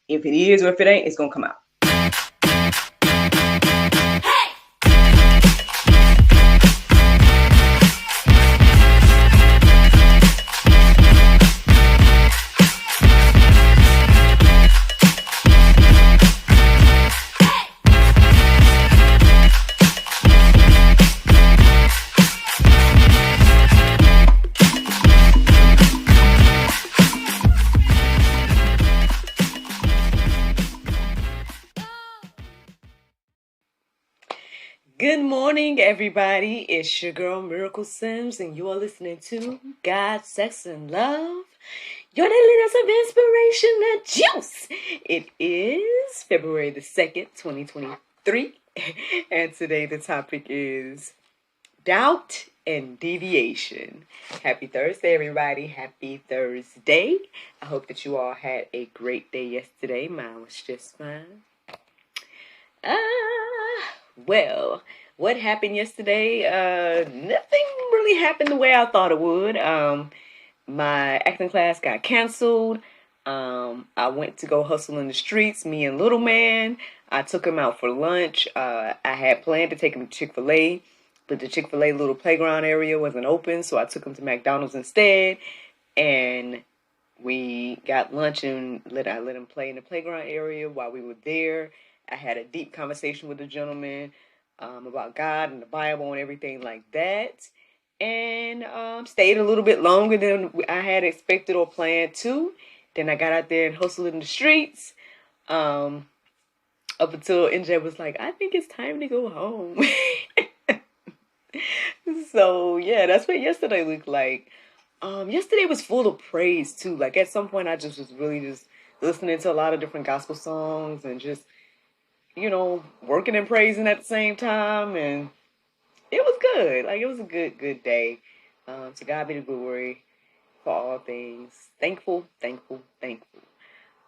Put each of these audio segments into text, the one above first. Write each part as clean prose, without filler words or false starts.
If it is or if it ain't, it's going to come out. Good morning, everybody. It's your girl, Miracle Sims, and you are listening to God, Sex, and Love, your daily dose of inspiration and juice. It is February the 2nd, 2023, and today the topic is doubt and deviation. Happy Thursday, everybody. Happy Thursday. I hope that you all had a great day yesterday. Mine was just fine. Well, what happened yesterday? Nothing really happened the way I thought it would. My acting class got canceled. I went to go hustle in the streets, me and little man. I took him out for lunch. I had planned to take him to Chick-fil-A, but the Chick-fil-A little playground area wasn't open, so I took him to McDonald's instead. And we got lunch and I let him play in the playground area while we were there. I had a deep conversation with the gentleman about God and the Bible and everything like that. And stayed a little bit longer than I had expected or planned to. Then I got out there and hustled in the streets. Up until NJ was like, I think it's time to go home. So, yeah, that's what yesterday looked like. Yesterday was full of praise, too. Like, at some point, I just was really just listening to a lot of different gospel songs and just, working and praising at the same time, and it was good. Like, it was a good day. To God be the glory for all things. Thankful.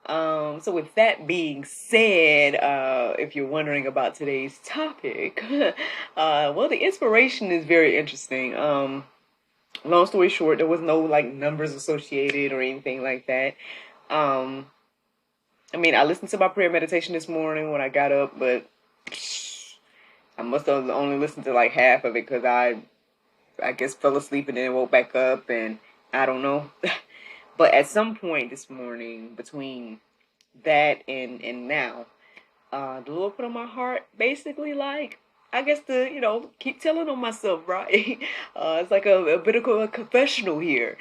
So with that being said, if you're wondering about today's topic, well, the inspiration is very interesting. Long story short, there was no, numbers associated or anything like that. I listened to my prayer meditation this morning when I got up, but I must have only listened to half of it because I guess fell asleep and then woke back up, and I don't know. But at some point this morning, between that and now, the Lord put on my heart basically I guess to, keep telling on myself, right? It's like a bit of a confessional here.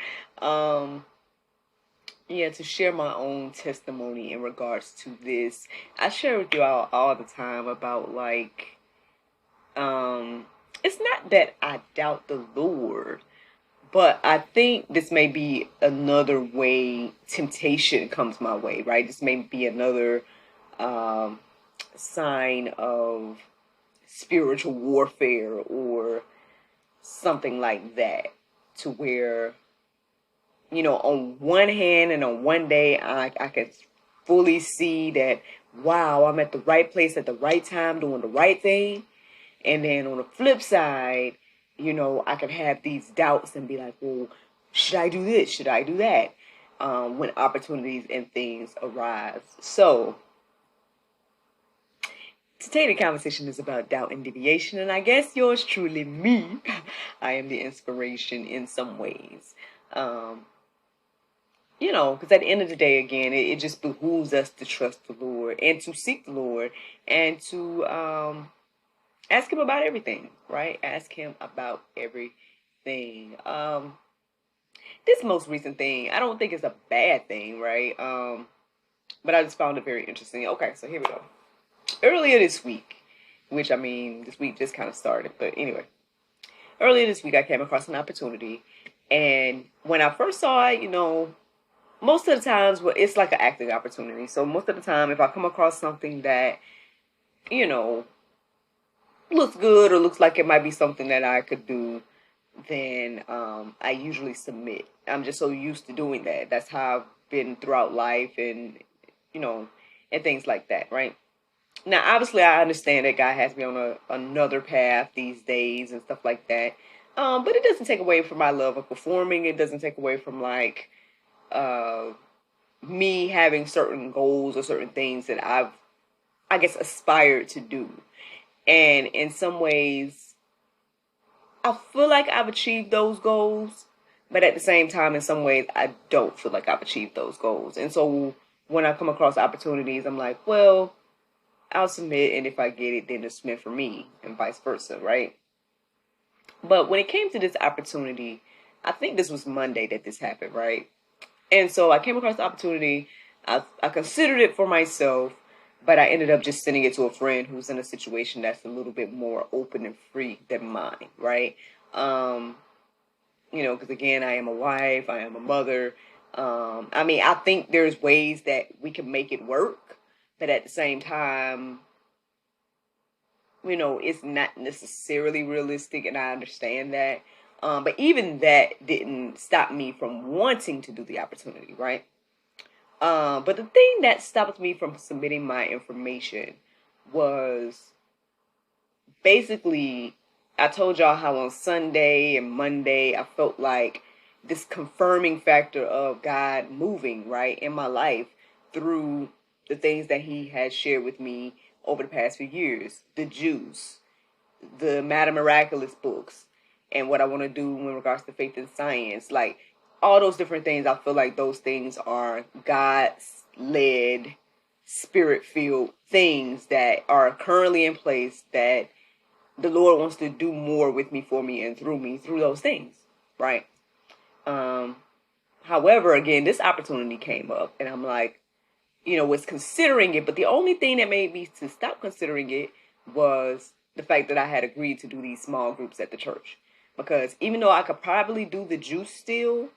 To share my own testimony in regards to this. I share with you all the time about it's not that I doubt the Lord, but I think this may be another way temptation comes my way, right? This may be another sign of spiritual warfare or something like that, to where on one hand and on one day, I could fully see that, wow, I'm at the right place at the right time doing the right thing. And then on the flip side, I could have these doubts and be like, well, should I do this? Should I do that? When opportunities and things arise. So today the conversation is about doubt and deviation. And I guess yours truly, me, I am the inspiration in some ways. Because at the end of the day, again, it just behooves us to trust the Lord and to seek the Lord and to ask Him about everything, right? Ask Him about everything. This most recent thing, I don't think it's a bad thing, right? But I just found it very interesting. Okay, so here we go. Earlier this week, which this week just kind of started, but anyway. Earlier this week, I came across an opportunity, and when I first saw it, most of the times, it's like an acting opportunity. So most of the time, if I come across something that, looks good or looks like it might be something that I could do, then I usually submit. I'm just so used to doing that. That's how I've been throughout life and, and things like that, right? Now, obviously, I understand that God has me on another path these days and stuff like that. But it doesn't take away from my love of performing. It doesn't take away from me having certain goals or certain things that I've, I guess, aspired to do. And in some ways, I feel like I've achieved those goals, but at the same time, in some ways, I don't feel like I've achieved those goals. And so when I come across opportunities, I'm like, well, I'll submit, and if I get it, then it's meant for me, and vice versa, right? But when it came to this opportunity, I think this was Monday that this happened, right? And so I came across the opportunity. I considered it for myself, but I ended up just sending it to a friend who's in a situation that's a little bit more open and free than mine, right? Um, because again, I am a wife, I am a mother. I mean, I think there's ways that we can make it work, but at the same time, it's not necessarily realistic, and I understand that. But even that didn't stop me from wanting to do the opportunity, right? But the thing that stopped me from submitting my information was basically, I told y'all how on Sunday and Monday I felt like this confirming factor of God moving, right, in my life through the things that He has shared with me over the past few years, the Jews, the Madam Miraculous books, and what I want to do in regards to faith and science. Like, all those different things, I feel like those things are God's led, spirit filled things that are currently in place that the Lord wants to do more with me, for me, and through me, through those things, right? Um, However, again, this opportunity came up, and I'm like, was considering it, but the only thing that made me to stop considering it was the fact that I had agreed to do these small groups at the church. Because even though I could probably do the juice still,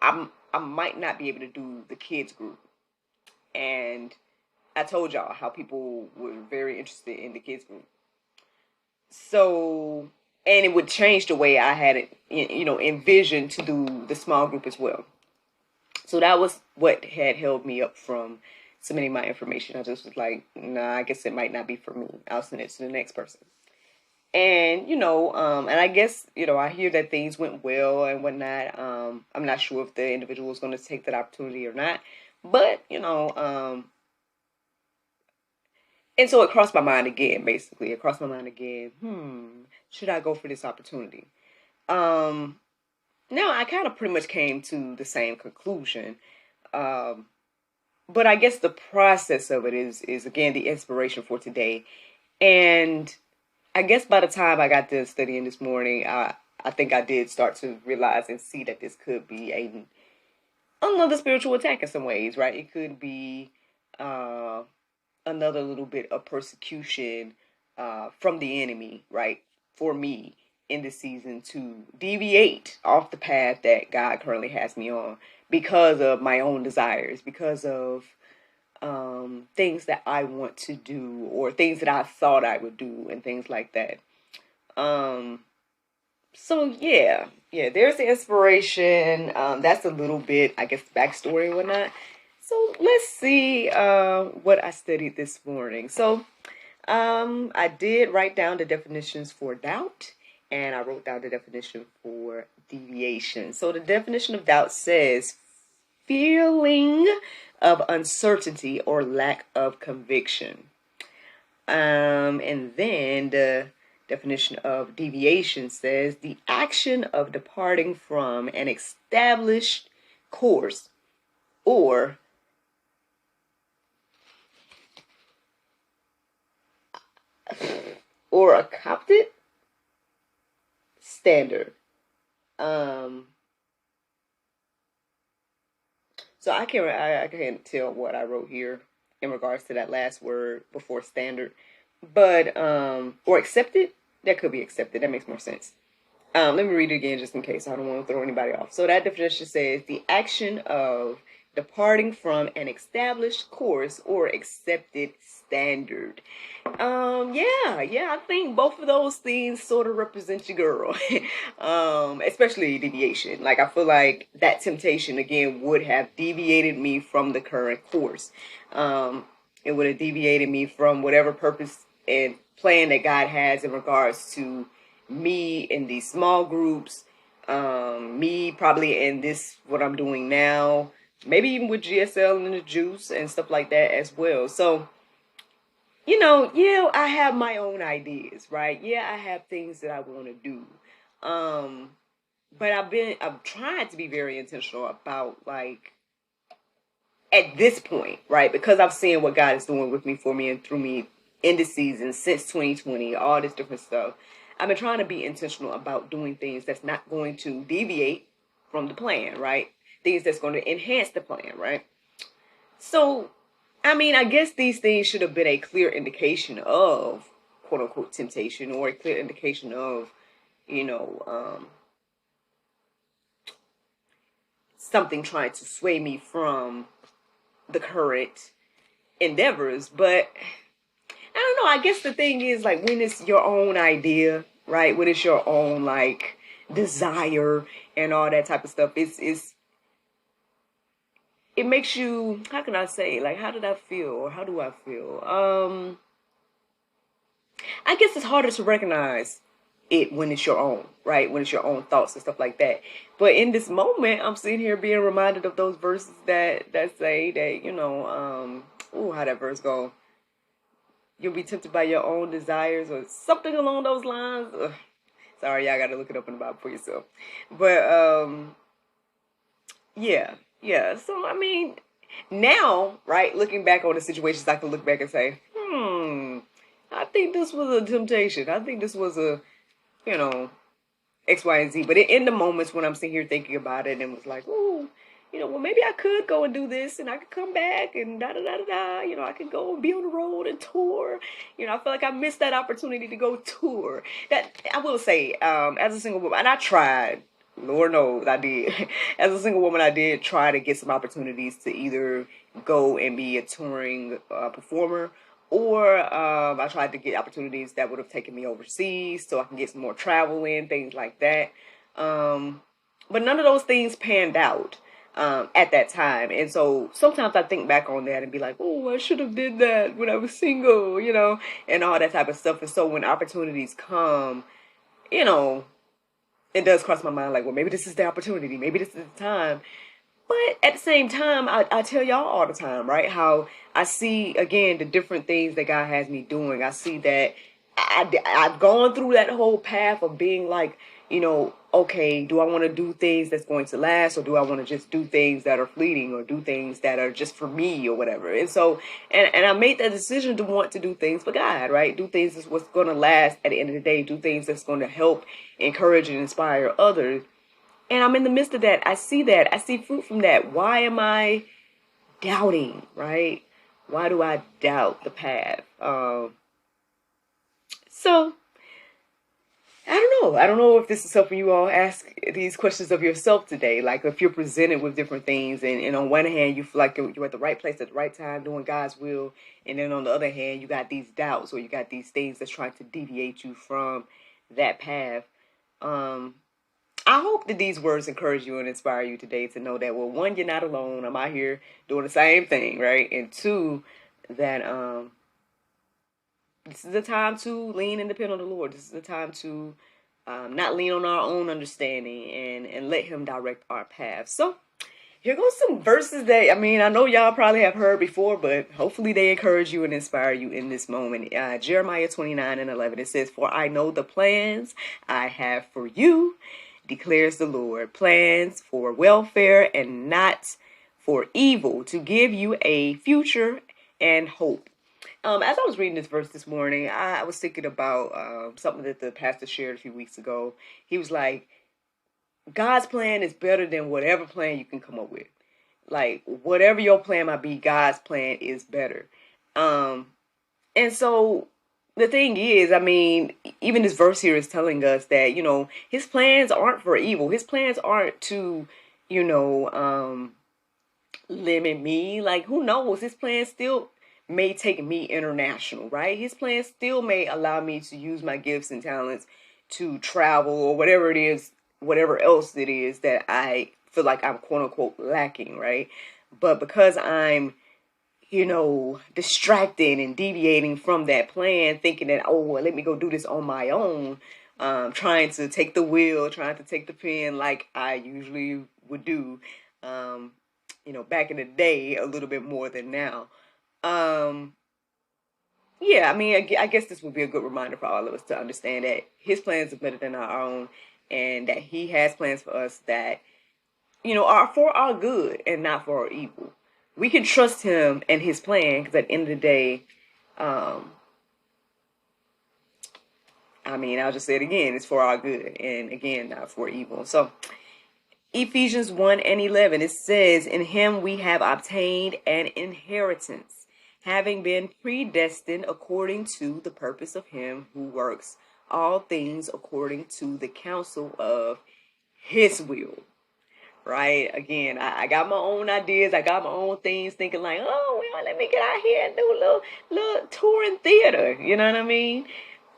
I might not be able to do the kids group. And I told y'all how people were very interested in the kids group. So, and it would change the way I had it, envisioned to do the small group as well. So that was what had held me up from submitting my information. I just was like, nah, I guess it might not be for me. I'll send it to the next person. And, and I guess, I hear that things went well and whatnot. I'm not sure if the individual is going to take that opportunity or not. But, and so it crossed my mind again, basically. It crossed my mind again. Should I go for this opportunity? Now I kind of pretty much came to the same conclusion. But I guess the process of it is again the inspiration for today. And I guess by the time I got to studying this morning, I think I did start to realize and see that this could be another spiritual attack in some ways, right? It could be another little bit of persecution from the enemy, right? For me in this season to deviate off the path that God currently has me on because of my own desires, because of things that I want to do or things that I thought I would do and things like that. So yeah, there's the inspiration. That's a little bit, I guess, backstory and whatnot. So let's see what I studied this morning. So I did write down the definitions for doubt, and I wrote down the definition for deviation. So the definition of doubt says feeling of uncertainty or lack of conviction. And then the definition of deviation says the action of departing from an established course or accepted standard. So I can't tell what I wrote here in regards to that last word before standard, but or accepted. That could be accepted. That makes more sense. Let me read it again just in case. I don't want to throw anybody off. So that definition says the action of departing from an established course or accepted standard. I think both of those things sort of represent your girl. Especially deviation. Like, I feel like that temptation again would have deviated me from the current course. It would have deviated me from whatever purpose and plan that God has in regards to me in these small groups, me probably in this, what I'm doing now, maybe even with GSL and the juice and stuff like that as well. So, you know, yeah, I have my own ideas, right? Yeah, I have things that I want to do. Um, but I'm trying to be very intentional about like at this point, right? Because I'm seeing what God is doing with me, for me, and through me in the season since 2020, all this different stuff. I've been trying to be intentional about doing things that's not going to deviate from the plan, right? Things that's going to enhance the plan, right? So, I mean, I guess these things should have been a clear indication of quote unquote temptation, or a clear indication of, you know, something trying to sway me from the current endeavors. But I don't know. I guess the thing is, like, when it's your own idea, right? When it's your own like desire and all that type of stuff, it makes you, how can I say, like, how did I feel, or how do I feel? I guess it's harder to recognize it when it's your own, right? When it's your own thoughts and stuff like that. But in this moment, I'm sitting here being reminded of those verses that say that, you know, how that verse go? You'll be tempted by your own desires or something along those lines. Ugh. Sorry, y'all got to look it up in the Bible for yourself. But yeah. So I mean, now, right, looking back on the situations, I can look back and say, I think this was a temptation. I think this was a, you know, X, Y, and Z. But in the moments when I'm sitting here thinking about it and was like, ooh, you know, well, maybe I could go and do this and I could come back and da da da da da. You know, I could go and be on the road and tour. You know, I feel like I missed that opportunity to go tour. That I will say, as a single woman, and I tried. Lord knows I did. As a single woman, I did try to get some opportunities to either go and be a touring performer, or I tried to get opportunities that would have taken me overseas so I can get some more travel in, things like that. But none of those things panned out at that time. And so sometimes I think back on that and be like, oh, I should have did that when I was single, you know, and all that type of stuff. And so when opportunities come, you know, it does cross my mind like, well, maybe this is the opportunity. Maybe this is the time. But at the same time, I tell y'all all the time, right? How I see, again, the different things that God has me doing. I see that I've gone through that whole path of being like, you know, okay, do I want to do things that's going to last, or do I want to just do things that are fleeting, or do things that are just for me or whatever? And so, and I made that decision to want to do things for God, right? Do things that's what's going to last at the end of the day. Do things that's going to help, encourage, and inspire others. And I'm in the midst of that. I see that. I see fruit from that. Why am I doubting, right? Why do I doubt the path? So, I don't know. I don't know if this is helping you all ask these questions of yourself today. Like, if you're presented with different things, and on one hand, you feel like you're at the right place at the right time doing God's will. And then on the other hand, you got these doubts, or you got these things that's trying to deviate you from that path. I hope that these words encourage you and inspire you today to know that, well, one, you're not alone. I'm out here doing the same thing, right? And two, that this is the time to lean and depend on the Lord. This is the time to not lean on our own understanding, and let Him direct our path. So here goes some verses that, I mean, I know y'all probably have heard before, but hopefully they encourage you and inspire you in this moment. Jeremiah 29:11, it says, "For I know the plans I have for you, declares the Lord, plans for welfare and not for evil, to give you a future and hope." As I was reading this verse this morning, I was thinking about something that the pastor shared a few weeks ago. He was like, God's plan is better than whatever plan you can come up with. Like, whatever your plan might be, God's plan is better. And so the thing is, I mean, even this verse here is telling us that, you know, His plans aren't for evil. His plans aren't to, you know, limit me. Like, who knows? His plans still may take me international, right? His plans still may allow me to use my gifts and talents to travel, or whatever it is, whatever else it is that I feel like I'm quote unquote lacking, right? But because I'm, you know, distracting and deviating from that plan, thinking that, oh, well, let me go do this on my own, trying to take the wheel, trying to take the pen like I usually would do, back in the day a little bit more than now. Yeah, I mean, I guess this would be a good reminder for all of us to understand that his plans are better than our own, and that he has plans for us that, are for our good and not for our evil. We can trust him and his plan because at the end of the day, um, I mean, I'll just say it again, it's for our good and again, not for evil. So, Ephesians 1 and 11, it says, in him we have obtained an inheritance, having been predestined according to the purpose of him who works all things according to the counsel of his will. Right? Again, I got my own ideas. I got my own things thinking like, oh, well, let me get out here and do a little tour in theater. You know what I mean?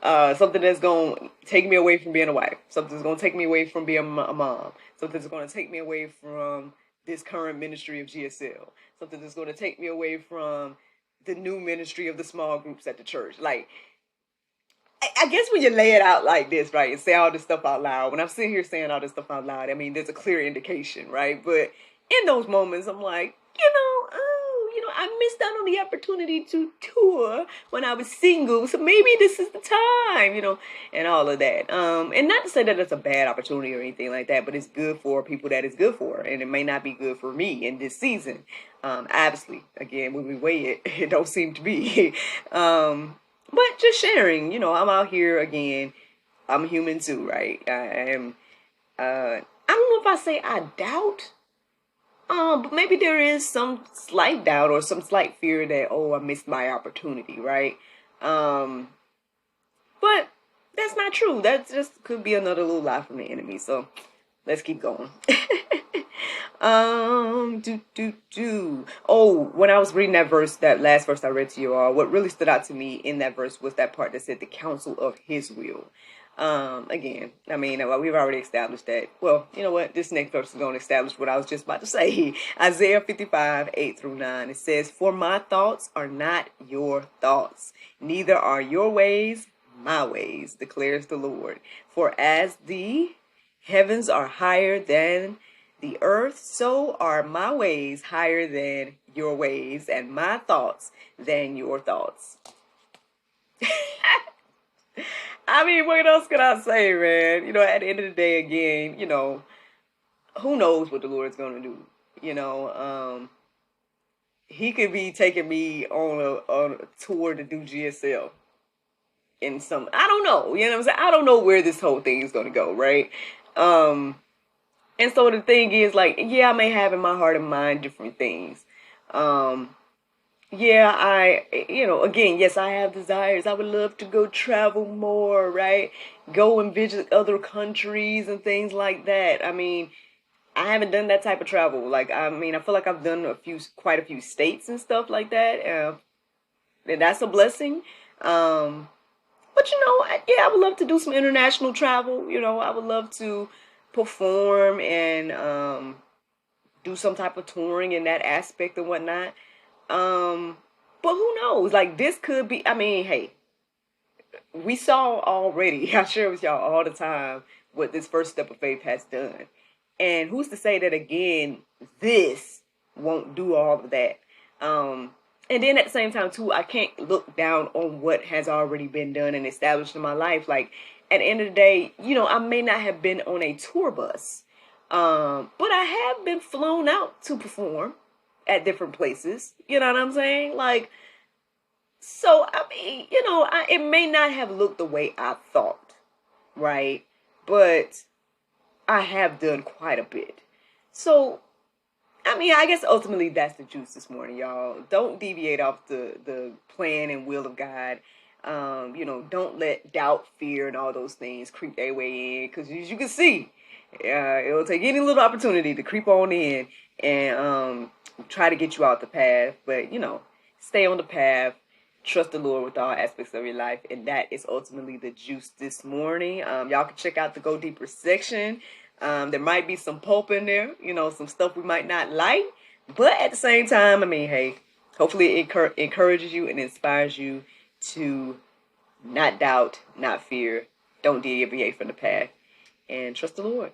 Something that's going to take me away from being a wife. Something that's going to take me away from being a mom. Something that's going to take me away from this current ministry of GSL. Something that's going to take me away from the new ministry of the small groups at the church. Like, I guess when you lay it out like this, right, and say all this stuff out loud, when I'm sitting here saying all this stuff out loud, I mean, there's a clear indication, right? But in those moments, I'm like, I missed out on the opportunity to tour when I was single, so maybe this is the time, and all of that. And not to say that it's a bad opportunity or anything like that, but it's good for people that it's good for, and it may not be good for me in this season. Obviously, again, when we weigh it, it don't seem to be. But just sharing, I'm out here again. I'm human too, right? I am. I don't know if I say I doubt. But maybe there is some slight doubt or some slight fear that, oh, I missed my opportunity, right? But that's not true. That just could be another little lie from the enemy. So let's keep going. Oh, when I was reading that verse, that last verse I read to you all, what really stood out to me in that verse was that part that said the counsel of his will. Again, I mean, we've already established that. Well, you know what? This next verse is going to establish what I was just about to say. Isaiah 55, 8 through 9. It says, for my thoughts are not your thoughts, neither are your ways my ways, declares the Lord. For as the heavens are higher than the earth, so are my ways higher than your ways, and my thoughts than your thoughts. I mean, what else can I say, man? At the end of the day, again, who knows what the Lord's going to do? He could be taking me on a tour to do GSL in some, I don't know, what I'm saying? I don't know where this whole thing is going to go, right? And so the thing is, like, yeah, I may have in my heart and mind different things. Yeah, again, yes, I have desires. I would love to go travel more, right? Go and visit other countries and things like that. I mean, I haven't done that type of travel. Like, I mean, I feel like I've done quite a few states and stuff like that. And that's a blessing. But I would love to do some international travel. I would love to perform and do some type of touring in that aspect and whatnot. But who knows? Like, this could be, I mean, hey, we saw already, I share with y'all all the time what this first step of faith has done. And who's to say that, again, this won't do all of that? And then at the same time, too, I can't look down on what has already been done and established in my life. Like, at the end of the day, I may not have been on a tour bus, but I have been flown out to perform at different places. You know what I'm saying? Like, so, I mean, it may not have looked the way I thought, right? But I have done quite a bit. So, I mean, I guess ultimately that's the juice this morning, y'all. Don't deviate off the plan and will of God. Don't let doubt, fear, and all those things creep their way in. Because as you can see, it'll take any little opportunity to creep on in and try to get you out the path. But, stay on the path. Trust the Lord with all aspects of your life. And that is ultimately the juice this morning. Y'all can check out the Go Deeper section. There might be some pulp in there, some stuff we might not like. But at the same time, I mean, hey, hopefully it encourages you and inspires you to not doubt, not fear. Don't deviate from the path. And trust the Lord.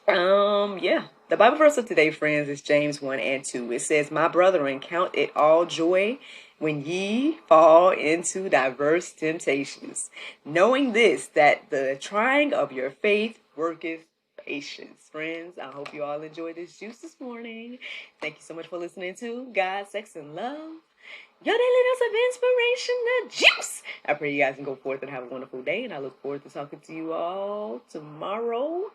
Yeah. The Bible verse of today, friends, is James 1 and 2. It says, "My brethren, count it all joy when ye fall into diverse temptations, knowing this, that the trying of your faith worketh patience." Friends, I hope you all enjoyed this juice this morning. Thank you so much for listening to God, Sex, and Love, your daily dose of inspiration, the juice. I pray you guys can go forth and have a wonderful day, and I look forward to talking to you all tomorrow,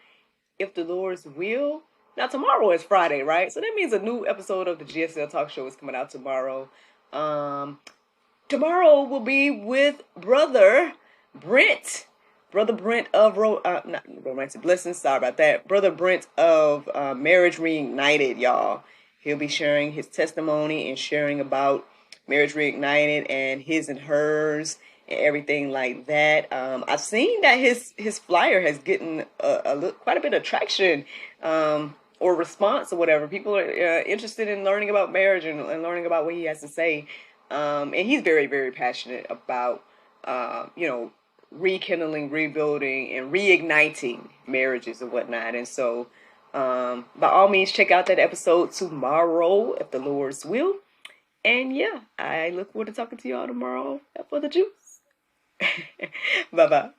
if the Lord's will. Now, tomorrow is Friday, right? So that means a new episode of the GSL Talk Show is coming out tomorrow. Tomorrow will be with Brother Brent. Brother Brent of not Romantic Blessings, sorry about that. Brother Brent of Marriage Reignited, y'all. He'll be sharing his testimony and sharing about Marriage Reignited and his and hers and everything like that. I've seen that his flyer has gotten quite a bit of traction or response or whatever. People are interested in learning about marriage and learning about what he has to say. And he's very, very passionate about, rekindling, rebuilding, and reigniting marriages and whatnot. And so, by all means, check out that episode tomorrow, if the Lord's will. And yeah, I look forward to talking to y'all tomorrow for the juice. Bye-bye.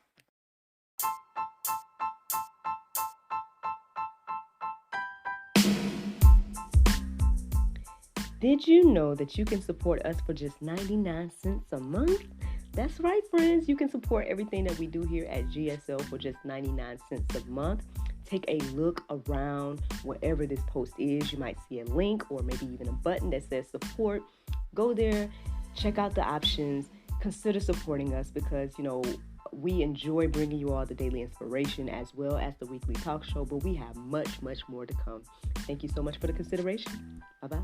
Did you know that you can support us for just 99 cents a month? That's right, friends. You can support everything that we do here at GSL for just 99 cents a month. Take a look around wherever this post is. You might see a link or maybe even a button that says support. Go there, check out the options, consider supporting us because, we enjoy bringing you all the daily inspiration as well as the weekly talk show, but we have much, much more to come. Thank you so much for the consideration. Bye-bye.